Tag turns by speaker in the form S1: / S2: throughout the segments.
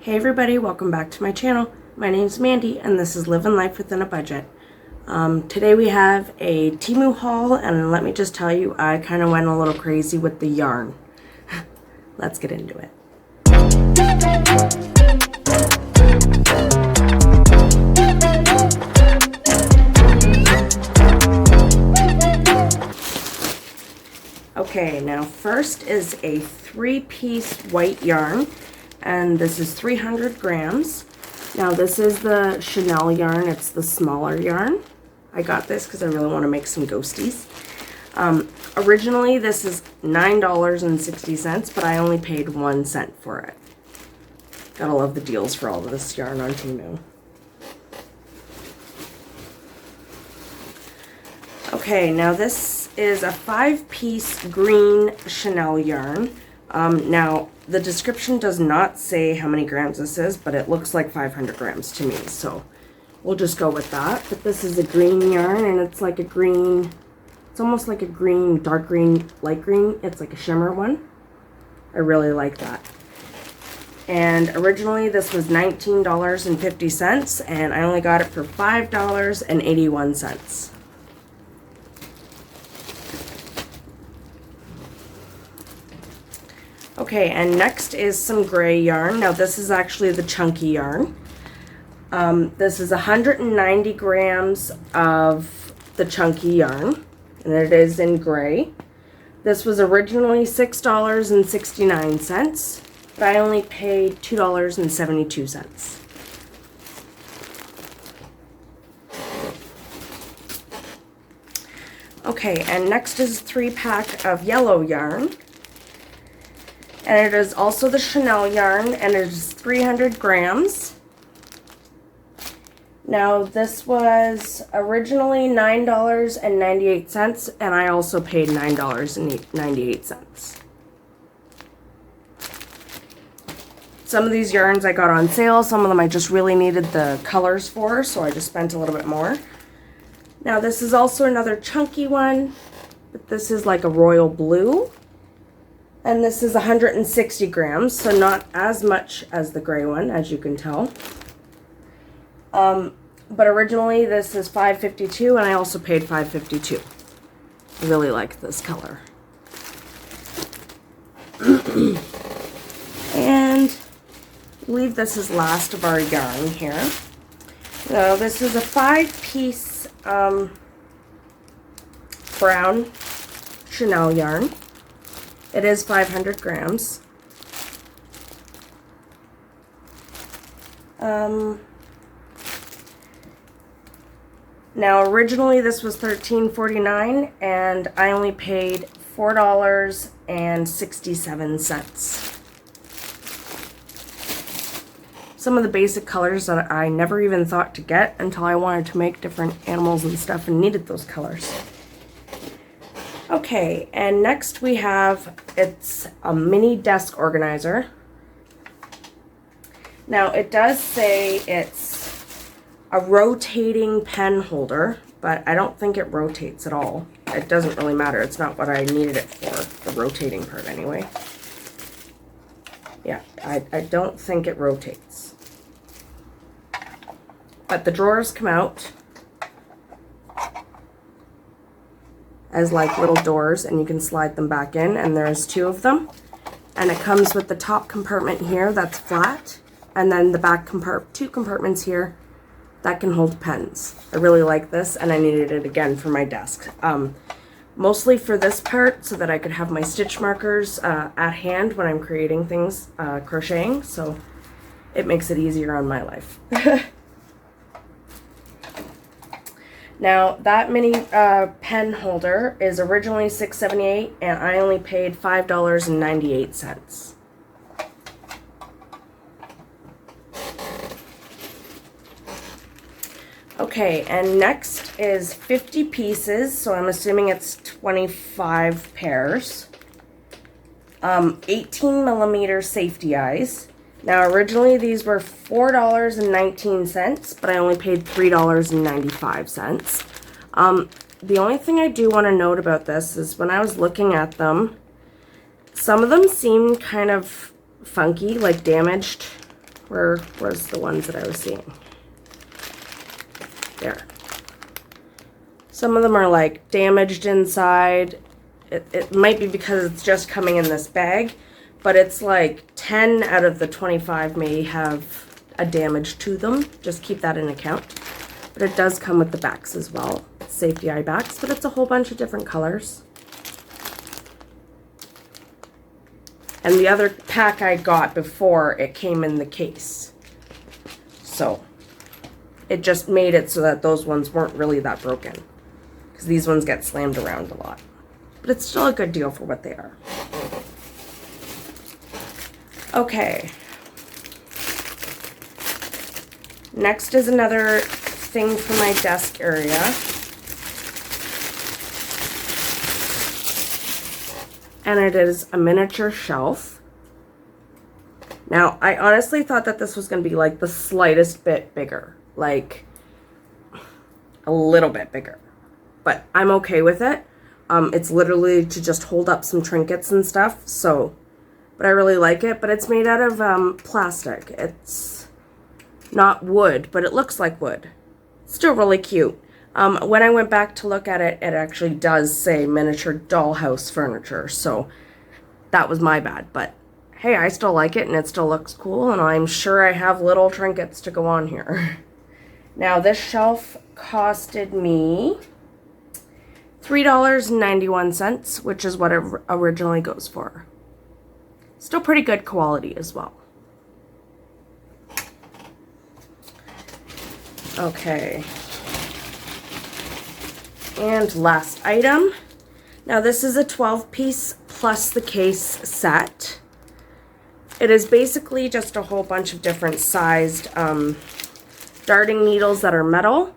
S1: Hey everybody, welcome back to my channel. My name's Mandy and this is Living Life Within a Budget. Today we have a Temu haul, and let me just tell you, I kind of went a little crazy with the yarn. Let's get into it. Okay, now first is a 3-piece white yarn. And this is 300 grams. Now this is the Chanel yarn. It's the smaller yarn. I got this because I really want to make some ghosties. Originally this is $9.60, but I only paid 1 cent for it. Gotta love the deals for all of this yarn on Temu. Okay, now this is a 5-piece green Chanel yarn. Now, the description does not say how many grams this is, but it looks like 500 grams to me, so we'll just go with that. But this is a green yarn, and it's like a green, it's almost like a green, dark green, light green. It's like a shimmer one. I really like that. And originally this was $19.50, and I only got it for $5.81. Okay, and next is some gray yarn. Now this is actually the chunky yarn. This is 190 grams of the chunky yarn, and it is in gray. This was originally $6.69, but I only paid $2.72. Okay, and next is a 3-pack of yellow yarn. And it is also the Chanel yarn, and it is 300 grams. Now, this was originally $9.98, and I also paid $9.98. Some of these yarns I got on sale. Some of them I just really needed the colors for, so I just spent a little bit more. Now, this is also another chunky one, but this is like a royal blue. And this is 160 grams, so not as much as the gray one, as you can tell. But originally this is $5.52, and I also paid $5.52. I really like this color. And I believe this is last of our yarn here. So this is a 5-piece brown Chanel yarn. It is 500 grams. Now originally this was $13.49, and I only paid $4.67. Some of the basic colors that I never even thought to get until I wanted to make different animals and stuff and needed those colors. Okay, and next we have, it's a mini desk organizer. Now it does say it's a rotating pen holder, but I don't think it rotates at all. It doesn't really matter. It's not what I needed it for, the rotating part anyway. Yeah, I don't think it rotates. But the drawers come out as like little doors, and you can slide them back in, and there's 2 of them. And it comes with the top compartment here that's flat, and then the back 2 compartments here that can hold pens. I really like this, and I needed it again for my desk. Mostly for this part, so that I could have my stitch markers at hand when I'm creating things, crocheting, so it makes it easier on my life. Now, that mini pen holder is originally $6.78, and I only paid $5.98. Okay, and next is 50 pieces, so I'm assuming it's 25 pairs. 18 millimeter safety eyes. Now, originally these were $4.19, but I only paid $3.95. The only thing I do want to note about this is when I was looking at them, some of them seemed kind of funky, like damaged Where's the ones that I was seeing? There. Some of them are like damaged inside. It might be because it's just coming in this bag, but it's like 10 out of the 25 may have a damage to them. Just keep that in account. But it does come with the backs as well. Safety eye backs, but it's a whole bunch of different colors. And the other pack I got before, it came in the case. So it just made it so that those ones weren't really that broken. Because these ones get slammed around a lot. But it's still a good deal for what they are. Okay. Next is another thing for my desk area. And it is a miniature shelf. Now, I honestly thought that this was going to be like the slightest bit bigger. Like a little bit bigger. But I'm okay with it. It's literally to just hold up some trinkets and stuff. So, but I really like it. But it's made out of plastic. It's not wood, but it looks like wood. Still really cute. When I went back to look at it, it actually does say miniature dollhouse furniture. So that was my bad. But hey, I still like it and it still looks cool. And I'm sure I have little trinkets to go on here. Now this shelf costed me $3.91, which is what it originally goes for. Still pretty good quality as well. Okay. And last item. Now this is a 12-piece plus the case set. It is basically just a whole bunch of different sized darting needles that are metal.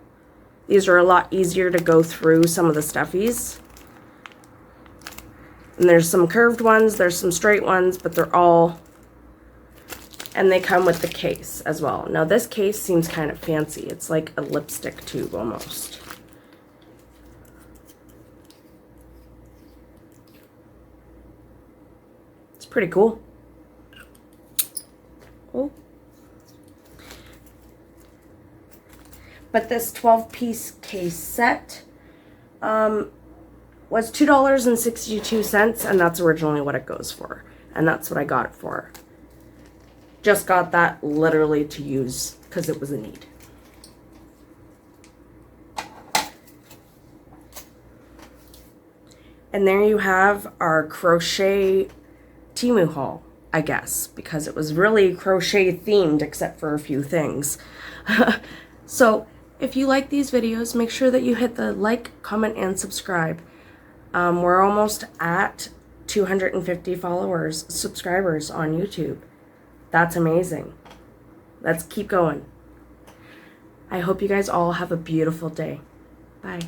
S1: These are a lot easier to go through some of the stuffies. And there's some curved ones, there's some straight ones, but they're all, and they come with the case as well. Now this case seems kind of fancy. It's like a lipstick tube almost. It's pretty cool. Oh. But this 12-piece case set was $2.62, and that's originally what it goes for. And that's what I got it for. Just got that literally to use because it was a need. And there you have our crochet Temu haul, I guess, because it was really crochet themed except for a few things. So if you like these videos, make sure that you hit the like, comment, and subscribe. We're almost at 250 subscribers on YouTube. That's amazing. Let's keep going. I hope you guys all have a beautiful day. Bye.